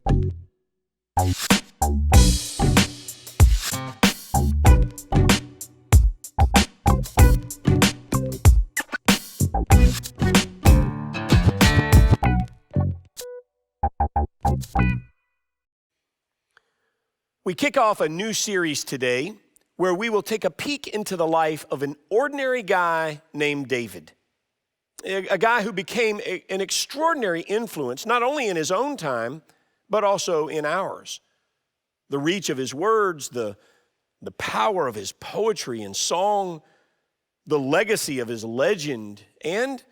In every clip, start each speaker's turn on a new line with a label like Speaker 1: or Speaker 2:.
Speaker 1: We kick off a new series today where we will take a peek into the life of an ordinary guy named David. A guy who became an extraordinary influence, not only in his own time, but also in ours. The reach of his words, the power of his poetry and song, the legacy of his legend, and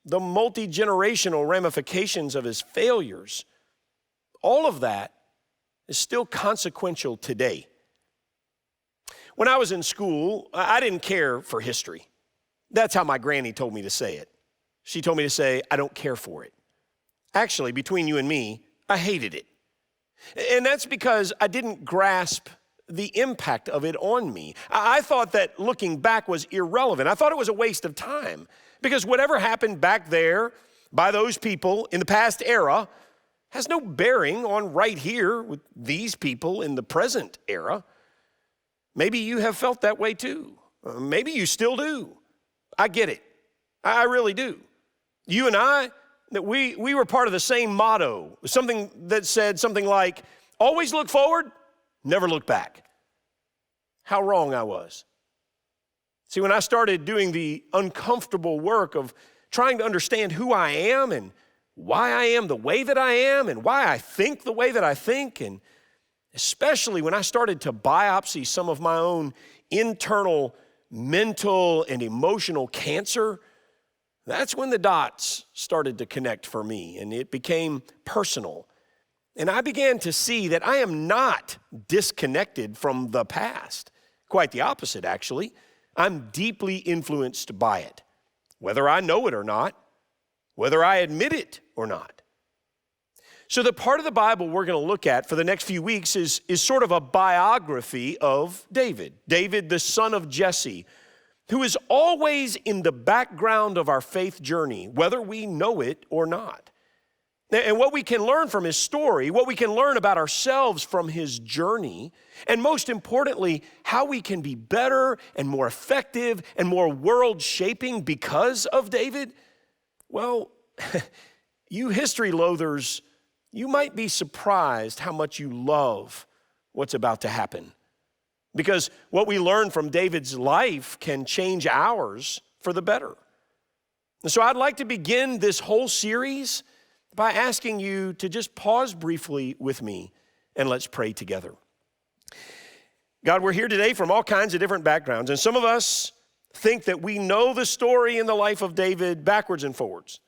Speaker 1: the multi-generational ramifications of his failures. All of that is still consequential today. When I was in school, I didn't care for history. That's how my granny told me to say it. She told me to say, I don't care for it. Actually, between you and me, I hated it. And that's because I didn't grasp the impact of it on me. I thought that looking back was irrelevant. I thought it was a waste of time because whatever happened back there by those people in the past era has no bearing on right here with these people in the present era. Maybe you have felt that way too. Maybe you still do. I get it. I really do. You and I, that we were part of the same motto, something that said something like, always look forward, never look back. How wrong I was. See, when I started doing the uncomfortable work of trying to understand who I am and why I am the way that I am and why I think the way that I think, and especially when I started to biopsy some of my own internal mental and emotional cancer, that's when the dots started to connect for me and it became personal. And I began to see that I am not disconnected from the past. Quite the opposite, actually. I'm deeply influenced by it, whether I know it or not, whether I admit it or not. So the part of the Bible we're going to look at for the next few weeks is sort of a biography of David. David, the son of Jesse, who is always in the background of our faith journey, whether we know it or not. And what we can learn from his story, what we can learn about ourselves from his journey, and most importantly, how we can be better and more effective and more world-shaping because of David, well, you history loathers, you might be surprised how much you love what's about to happen. Because what we learn from David's life can change ours for the better. And so I'd like to begin this whole series by asking you to just pause briefly with me and let's pray together. God, we're here today from all kinds of different backgrounds, and some of us think that we know the story in the life of David backwards and forwards.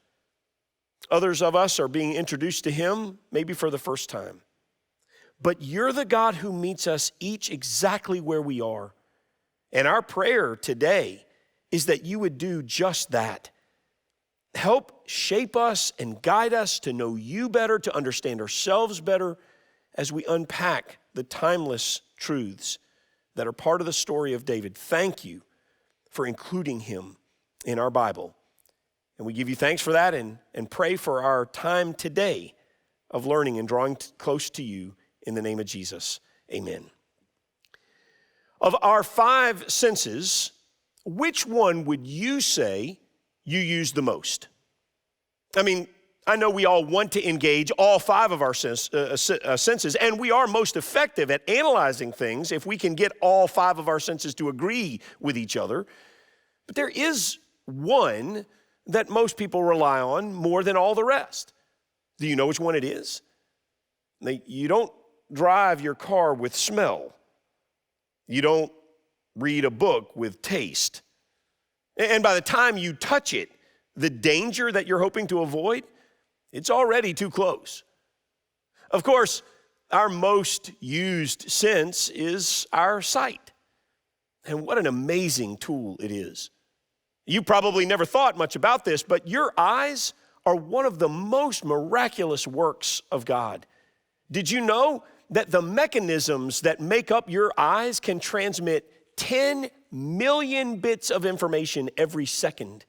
Speaker 1: Others of us are being introduced to him maybe for the first time. But you're the God who meets us each exactly where we are. And our prayer today is that you would do just that. Help shape us and guide us to know you better, to understand ourselves better as we unpack the timeless truths that are part of the story of David. Thank you for including him in our Bible. And we give you thanks for that and pray for our time today of learning and drawing close to you in the name of Jesus. Amen. Of our 5 senses, which one would you say you use the most? I mean, I know we all want to engage all 5 of our senses, and we are most effective at analyzing things if we can get all 5 of our senses to agree with each other. But there is one that most people rely on more than all the rest. Do you know which one it is? You don't drive your car with smell. You don't read a book with taste. And by the time you touch it, the danger that you're hoping to avoid, it's already too close. Of course, our most used sense is our sight. And what an amazing tool it is. You probably never thought much about this, but your eyes are one of the most miraculous works of God. Did you know that the mechanisms that make up your eyes can transmit 10 million bits of information every second?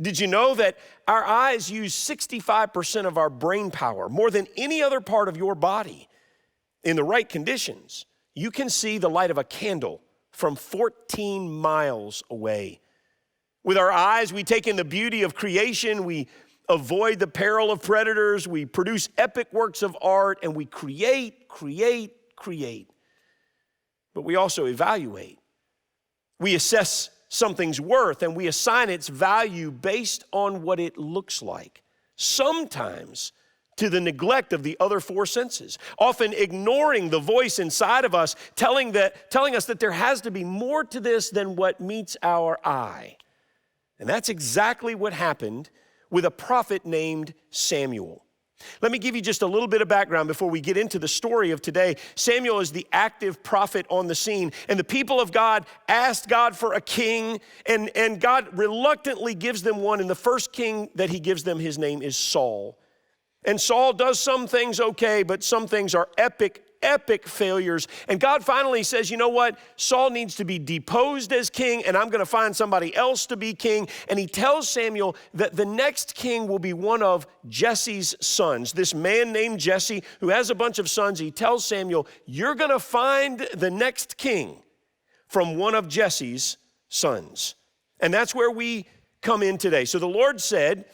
Speaker 1: Did you know that our eyes use 65% of our brain power, more than any other part of your body? In the right conditions, you can see the light of a candle from 14 miles away. With our eyes, we take in the beauty of creation, we avoid the peril of predators, we produce epic works of art, and we create. But we also evaluate. We assess something's worth and we assign its value based on what it looks like, sometimes to the neglect of the other four senses, often ignoring the voice inside of us telling us that there has to be more to this than what meets our eye. And that's exactly what happened with a prophet named Samuel. Let me give you just a little bit of background before we get into the story of today. Samuel is the active prophet on the scene, and the people of God asked God for a king, and God reluctantly gives them one, and the first king that he gives them, his name is Saul. And Saul does some things okay, but some things are epic failures. And God finally says, you know what? Saul needs to be deposed as king, and I'm going to find somebody else to be king. And he tells Samuel that the next king will be one of Jesse's sons. This man named Jesse, who has a bunch of sons, he tells Samuel, you're going to find the next king from one of Jesse's sons. And that's where we come in today. So the Lord said,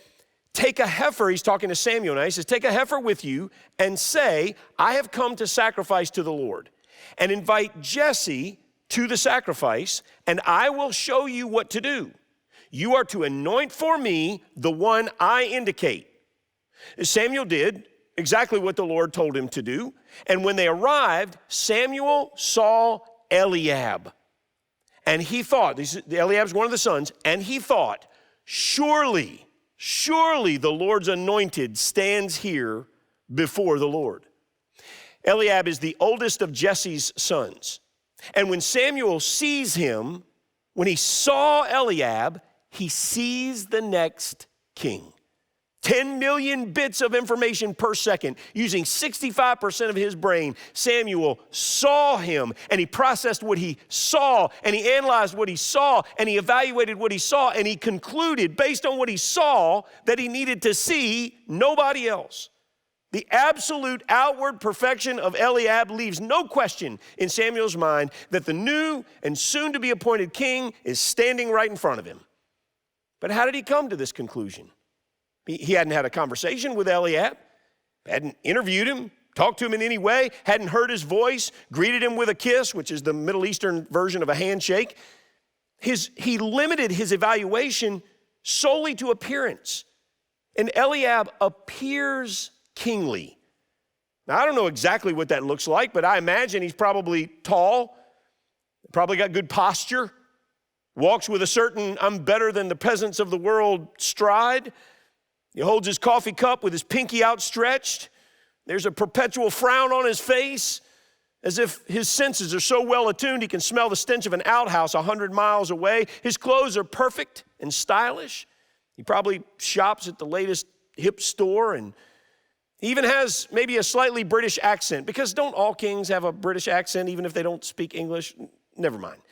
Speaker 1: take a heifer, he's talking to Samuel now, he says, take a heifer with you and say, I have come to sacrifice to the Lord. And invite Jesse to the sacrifice, and I will show you what to do. You are to anoint for me the one I indicate. Samuel did exactly what the Lord told him to do. And when they arrived, Samuel saw Eliab. And he thought, Eliab's one of the sons, and he thought, surely the Lord's anointed stands here before the Lord. Eliab is the oldest of Jesse's sons. And when Samuel sees him, when he saw Eliab, he sees the next king. 10 million bits of information per second, using 65% of his brain. Samuel saw him, and he processed what he saw, and he analyzed what he saw, and he evaluated what he saw, and he concluded, based on what he saw, that he needed to see nobody else. The absolute outward perfection of Eliab leaves no question in Samuel's mind that the new and soon-to-be appointed king is standing right in front of him. But how did he come to this conclusion? He hadn't had a conversation with Eliab, hadn't interviewed him, talked to him in any way, hadn't heard his voice, greeted him with a kiss, which is the Middle Eastern version of a handshake. He limited his evaluation solely to appearance. And Eliab appears kingly. Now, I don't know exactly what that looks like, but I imagine he's probably tall, probably got good posture, walks with a certain I'm better than the peasants of the world stride. He holds his coffee cup with his pinky outstretched. There's a perpetual frown on his face, as if his senses are so well attuned he can smell the stench of an outhouse 100 miles away. His clothes are perfect and stylish. He probably shops at the latest hip store, and he even has maybe a slightly British accent, because don't all kings have a British accent even if they don't speak English? Never mind.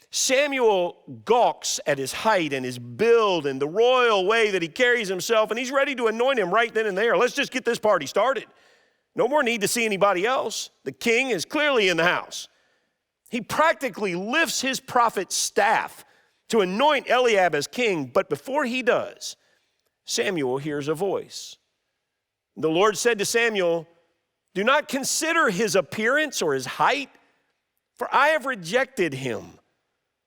Speaker 1: Samuel gawks at his height and his build and the royal way that he carries himself, and he's ready to anoint him right then and there. Let's just get this party started. No more need to see anybody else. The king is clearly in the house. He practically lifts his prophet's staff to anoint Eliab as king, but before he does, Samuel hears a voice. The Lord said to Samuel, do not consider his appearance or his height, for I have rejected him.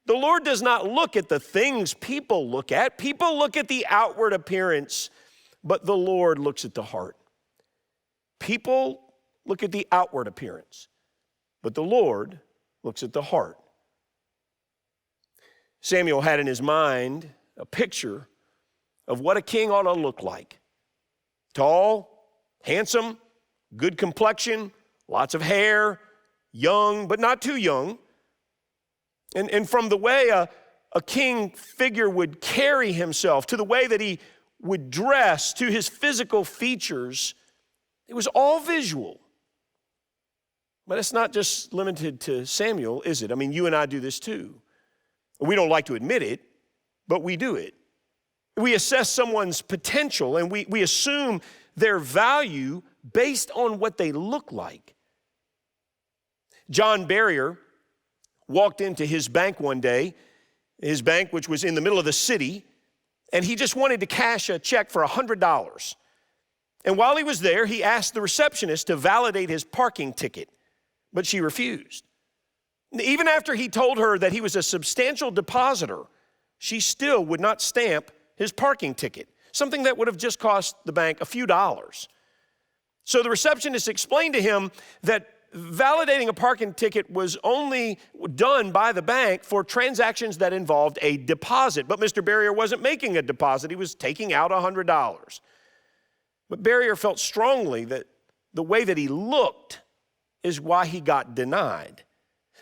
Speaker 1: The Lord does not look at the things people look at. People look at the outward appearance, but the Lord looks at the heart. People look at the outward appearance, but the Lord looks at the heart. Samuel had in his mind a picture of what a king ought to look like. Tall, handsome, good complexion, lots of hair, young, but not too young. And from the way a king figure would carry himself, to the way that he would dress, to his physical features, it was all visual. But it's not just limited to Samuel, is it? I mean, you and I do this too. We don't like to admit it, but we do it. We assess someone's potential and we assume their value based on what they look like. John Barrier walked into his bank one day, his bank which was in the middle of the city, and he just wanted to cash a check for $100. And while he was there, he asked the receptionist to validate his parking ticket, but she refused. Even after he told her that he was a substantial depositor, she still would not stamp his parking ticket, something that would have just cost the bank a few dollars. So the receptionist explained to him that validating a parking ticket was only done by the bank for transactions that involved a deposit. But Mr. Barrier wasn't making a deposit, he was taking out $100. But Barrier felt strongly that the way that he looked is why he got denied.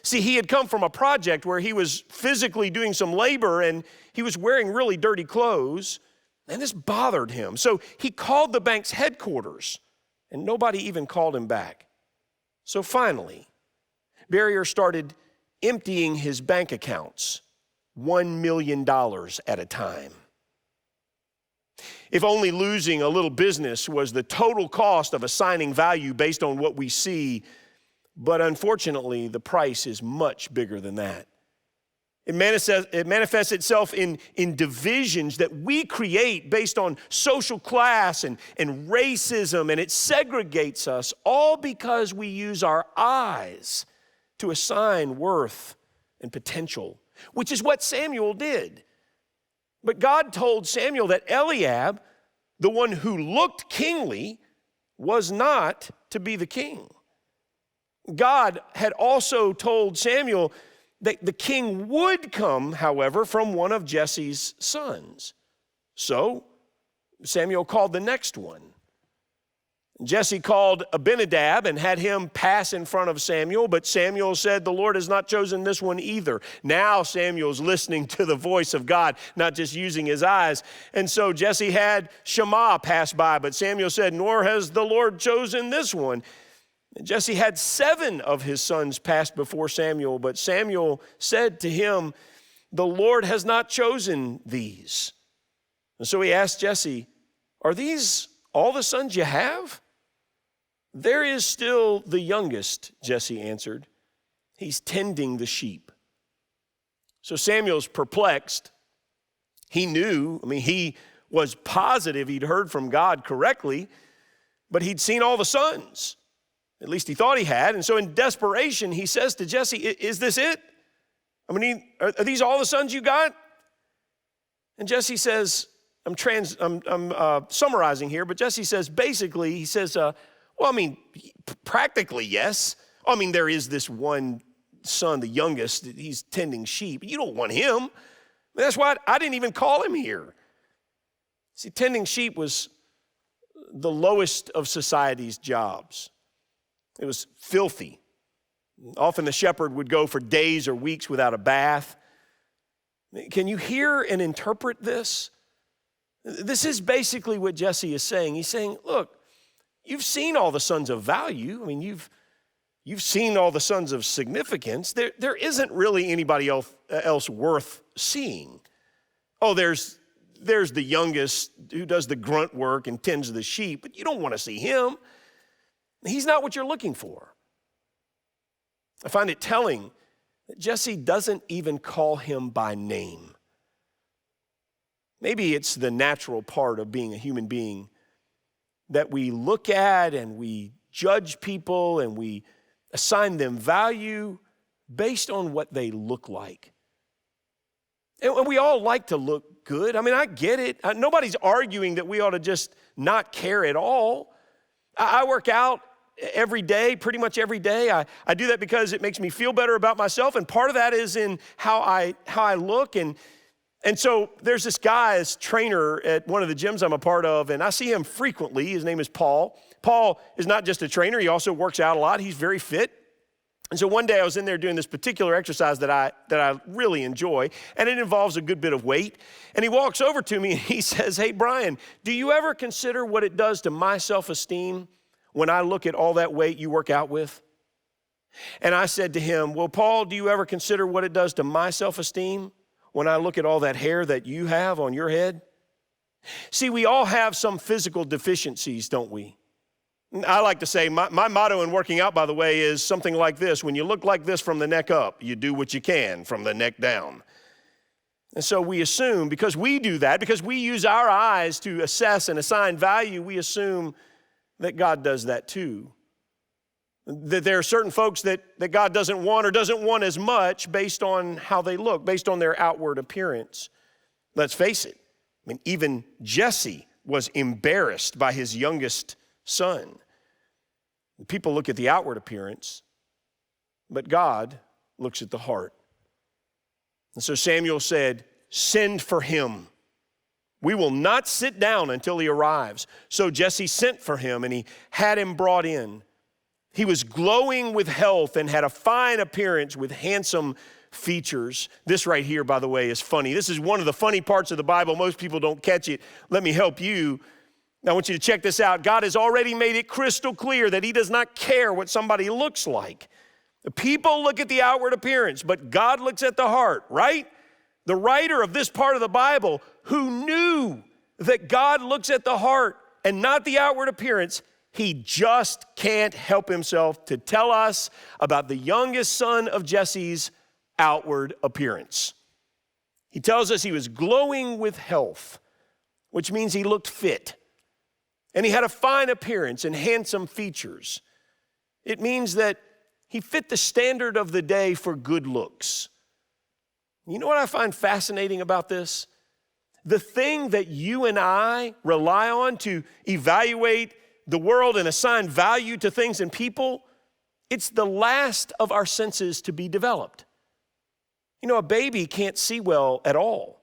Speaker 1: See, he had come from a project where he was physically doing some labor and he was wearing really dirty clothes, and this bothered him. So he called the bank's headquarters, and nobody even called him back. So finally, Barrier started emptying his bank accounts $1 million at a time. If only losing a little business was the total cost of assigning value based on what we see, but unfortunately, the price is much bigger than that. It manifests itself in divisions that we create based on social class and racism, and it segregates us, all because we use our eyes to assign worth and potential, which is what Samuel did. But God told Samuel that Eliab, the one who looked kingly, was not to be the king. God had also told Samuel that the king would come, however, from one of Jesse's sons. So Samuel called the next one. Jesse called Abinadab and had him pass in front of Samuel, but Samuel said, "The Lord has not chosen this one either." Now Samuel's listening to the voice of God, not just using his eyes. And so Jesse had Shammah pass by, but Samuel said, "Nor has the Lord chosen this one." Jesse had 7 of his sons pass before Samuel, but Samuel said to him, "The Lord has not chosen these." And so he asked Jesse, "Are these all the sons you have?" "There is still the youngest," Jesse answered. "He's tending the sheep." So Samuel's perplexed. He he was positive he'd heard from God correctly, but he'd seen all the sons. At least he thought he had. And so in desperation, he says to Jesse, "Is this it? Are these all the sons you got?" And Jesse says, I'm summarizing here, but Jesse says, basically, he says, practically, yes. There is this one son, the youngest, he's tending sheep. You don't want him. That's why I didn't even call him here. See, tending sheep was the lowest of society's jobs. It was filthy. Often the shepherd would go for days or weeks without a bath. Can you hear and interpret this? This is basically what Jesse is saying. He's saying, look, you've seen all the sons of value. You've seen all the sons of significance. There isn't really anybody else worth seeing. Oh, there's the youngest who does the grunt work and tends the sheep, but you don't want to see him. He's not what you're looking for. I find it telling that Jesse doesn't even call him by name. Maybe it's the natural part of being a human being that we look at and we judge people and we assign them value based on what they look like. And we all like to look good. I get it. Nobody's arguing that we ought to just not care at all. I work out every day, pretty much every day. I do that because it makes me feel better about myself, and part of that is in how I look. And so there's this guy, this trainer at one of the gyms I'm a part of, and I see him frequently. His name is Paul. Paul is not just a trainer, he also works out a lot. He's very fit. And so one day I was in there doing this particular exercise that I really enjoy, and it involves a good bit of weight. And he walks over to me and he says, "Hey, Brian, do you ever consider what it does to my self-esteem when I look at all that weight you work out with?" And I said to him, "Well, Paul, do you ever consider what it does to my self-esteem when I look at all that hair that you have on your head?" See, we all have some physical deficiencies, don't we? I like to say, my motto in working out, by the way, is something like this. When you look like this from the neck up, you do what you can from the neck down. And so we assume, because we do that, because we use our eyes to assess and assign value, we assume that God does that too. That there are certain folks that God doesn't want or doesn't want as much based on how they look, based on their outward appearance. Let's face it. I mean, even Jesse was embarrassed by his youngest son. People look at the outward appearance, but God looks at the heart. And so Samuel said, "Send for him. We will not sit down until he arrives." So Jesse sent for him, and he had him brought in. He was glowing with health and had a fine appearance with handsome features. This right here, by the way, is funny. This is one of the funny parts of the Bible. Most people don't catch it. Let me help you. Now, I want you to check this out. God has already made it crystal clear that he does not care what somebody looks like. The people look at the outward appearance, but God looks at the heart, right? The writer of this part of the Bible, who knew that God looks at the heart and not the outward appearance, he just can't help himself to tell us about the youngest son of Jesse's outward appearance. He tells us he was glowing with health, which means he looked fit. And he had a fine appearance and handsome features. It means that he fit the standard of the day for good looks. You know what I find fascinating about this? The thing that you and I rely on to evaluate the world and assign value to things and people, it's the last of our senses to be developed. You know, a baby can't see well at all.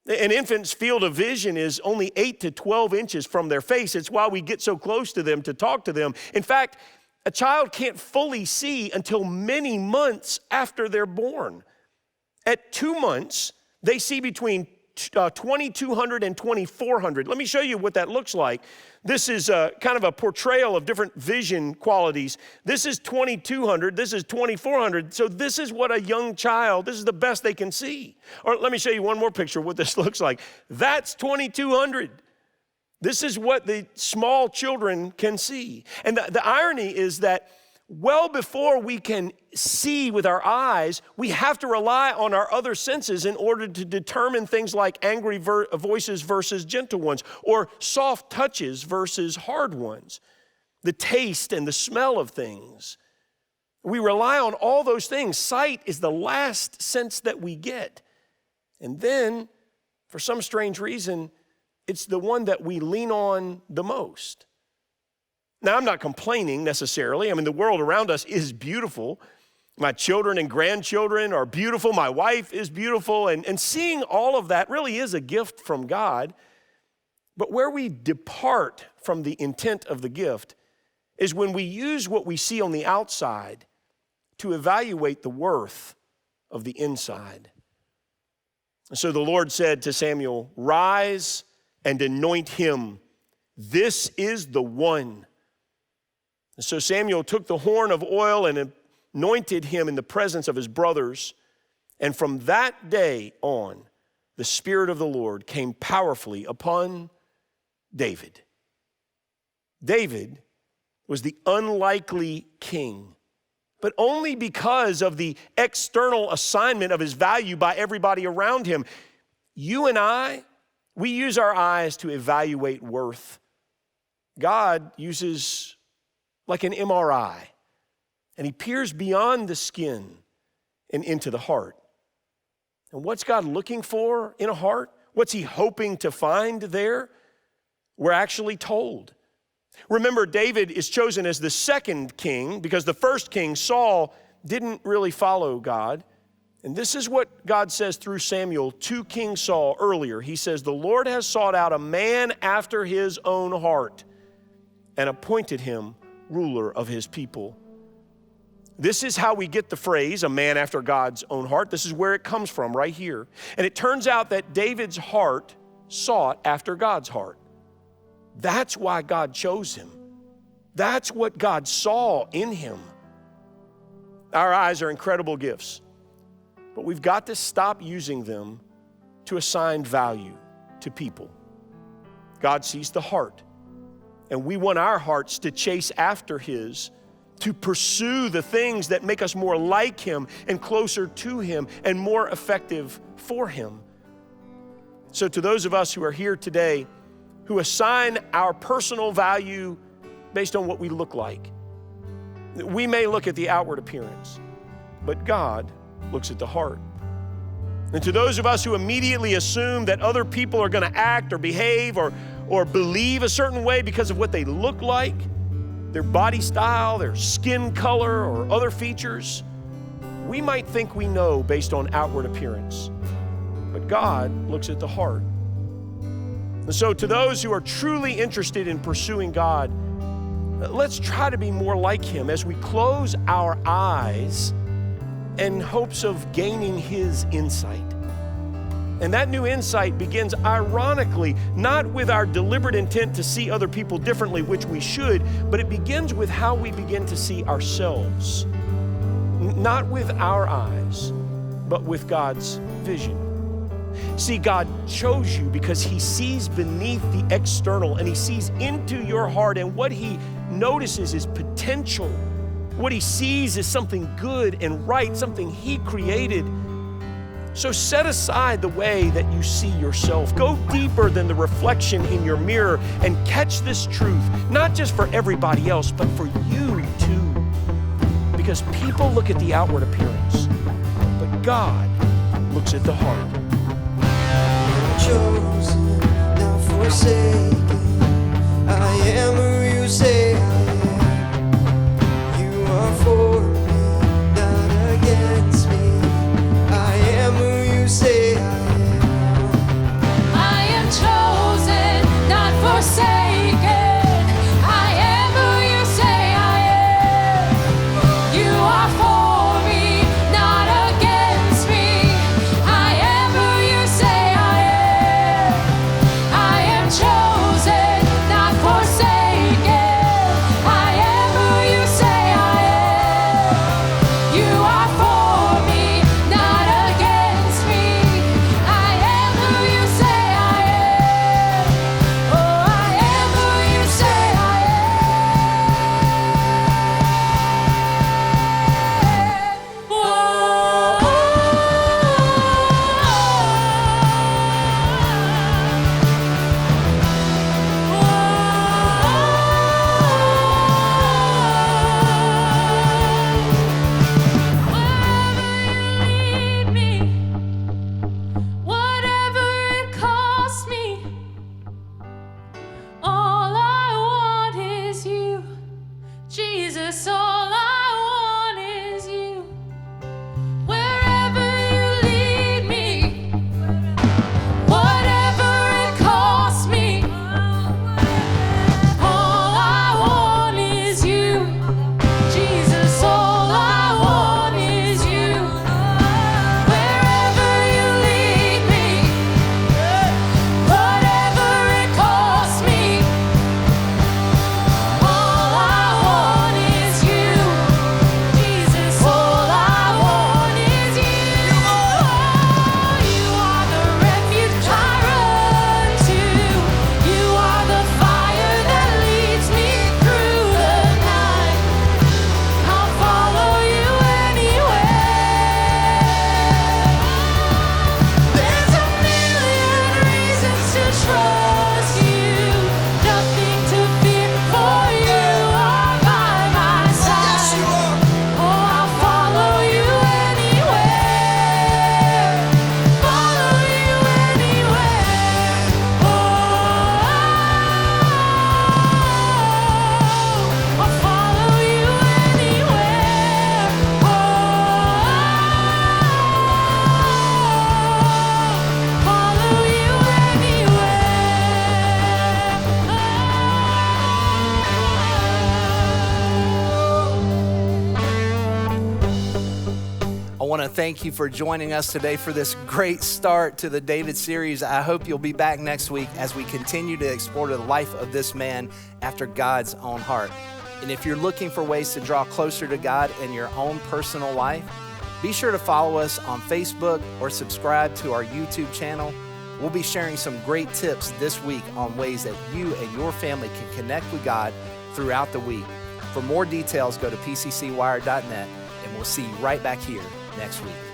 Speaker 1: An infant's field of vision is only 8 to 12 inches from their face. It's why we get so close to them to talk to them. In fact, a child can't fully see until many months after they're born. At 2 months, they see between 2,200 and 2,400. Let me show you what that looks like. This is kind of a portrayal of different vision qualities. This is 2,200, this is 2,400. So this is what a young child, this is the best they can see. Or let me show you one more picture of what this looks like. That's 2,200. This is what the small children can see. And the irony is that well before we can see with our eyes, we have to rely on our other senses in order to determine things like angry voices versus gentle ones, or soft touches versus hard ones, the taste and the smell of things. We rely on all those things. Sight is the last sense that we get. And then, for some strange reason, it's the one that we lean on the most. Now, I'm not complaining necessarily. I mean, the world around us is beautiful. My children and grandchildren are beautiful. My wife is beautiful. And seeing all of that really is a gift from God. But where we depart from the intent of the gift is when we use what we see on the outside to evaluate the worth of the inside. So the Lord said to Samuel, "Rise and anoint him. This is the one." And so Samuel took the horn of oil and anointed him in the presence of his brothers. And from that day on, the Spirit of the Lord came powerfully upon David. David was the unlikely king, but only because of the external assignment of his value by everybody around him. You and I, we use our eyes to evaluate worth. God uses like an MRI, and he peers beyond the skin and into the heart. And what's God looking for in a heart? What's he hoping to find there? We're actually told. Remember, David is chosen as the second king because the first king, Saul, didn't really follow God. And this is what God says through Samuel to King Saul earlier. He says, "The Lord has sought out a man after his own heart and appointed him ruler of his people." This is how we get the phrase, a man after God's own heart. This is where it comes from, right here. And it turns out that David's heart sought after God's heart. That's why God chose him. That's what God saw in him. Our eyes are incredible gifts, but we've got to stop using them to assign value to people. God sees the heart. And we want our hearts to chase after His, to pursue the things that make us more like Him and closer to Him and more effective for Him. So to those of us who are here today, who assign our personal value based on what we look like, we may look at the outward appearance, but God looks at the heart. And to those of us who immediately assume that other people are going to act or behave or believe a certain way because of what they look like, their body style, their skin color, or other features, we might think we know based on outward appearance. But God looks at the heart. And so to those who are truly interested in pursuing God, let's try to be more like Him as we close our eyes in hopes of gaining His insight. And that new insight begins, ironically, not with our deliberate intent to see other people differently, which we should, but it begins with how we begin to see ourselves. Not with our eyes, but with God's vision. See, God chose you because He sees beneath the external and He sees into your heart, and what He notices is potential. What He sees is something good and right, something He created. So set aside the way that you see yourself. Go deeper than the reflection in your mirror and catch this truth, not just for everybody else, but for you too. Because people look at the outward appearance, but God looks at the heart.
Speaker 2: Chosen, not forsaken. I am who you say I am. You are for me, not against me. I am who you say I am.
Speaker 3: I am chosen, not forsaken. I am who you say I am. You are for me, not against me. I am who you say I am. I am chosen, not forsaken. I am who you say I am. You are for me, not against me. I am who you say I am. Oh, I am who you say I am. Wherever you lead me, whatever it costs me, all I want is you. Jesus, all I want is you. Wherever you lead me, whatever it costs me, all I want is you. Jesus, all I want is you. Wherever you lead me, whatever it costs me, all I want is you. Jesus, all I want is you. You are the refuge I run to. You are the fire that leads me through the night. I'll follow you anywhere. There's a million reasons to trust you. Nothing to fear, for you are by my side. Oh, I'll follow you anywhere. Follow you anywhere. Oh, I'll follow you anywhere. Oh, follow you
Speaker 4: I want to thank you for joining us today for this great start to the David series. I hope you'll be back next week as we continue to explore the life of this man after God's own heart. And if you're looking for ways to draw closer to God in your own personal life, be sure to follow us on Facebook or subscribe to our YouTube channel. We'll be sharing some great tips this week on ways that you and your family can connect with God throughout the week. For more details, go to pccwire.net, and we'll see you right back here next week.